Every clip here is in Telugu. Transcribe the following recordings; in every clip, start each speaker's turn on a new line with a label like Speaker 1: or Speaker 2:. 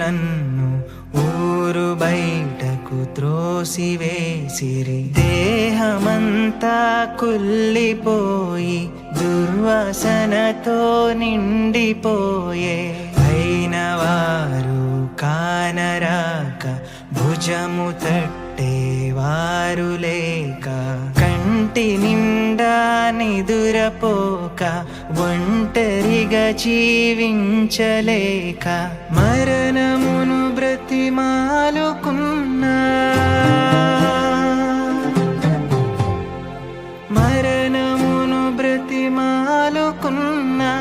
Speaker 1: నన్ను ఊరు బయటకు త్రోసివేసిరి. దేహమంతా కుళ్ళిపోయి దుర్వాసనతో నిండిపోయే. అయిన వారు కానరాక భుజము తట్టేవారు లేక, కంటి నిండా నిదురపోక ఒంటరిగా జీవించలేక మరణమును బ్రతిమాలుకున్నా. మరణమును బ్రతిమాలుకున్నా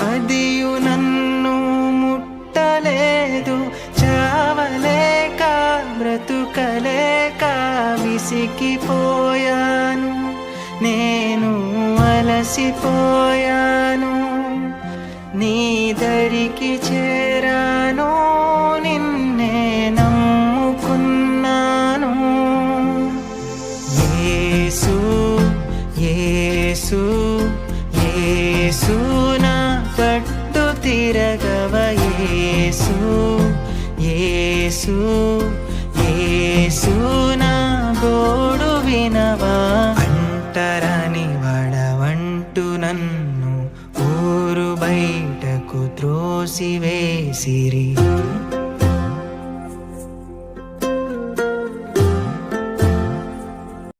Speaker 1: అదియు నన్ను ముట్టలేదు. చావలేక బ్రతుకలేక విసిగిపోయాను, నేను అలసిపోయాను. నీ దరికి చేరాను, నిన్నే నమ్ముకున్నాను. యేసు యేసు యేసు నా తట్టు తిరగవ. యేసు యేసు యేసు నా గోడు వినవా. అంటరాని వాడవంటూ నన్ను ఊరు బయటకు త్రోసివేసిరి.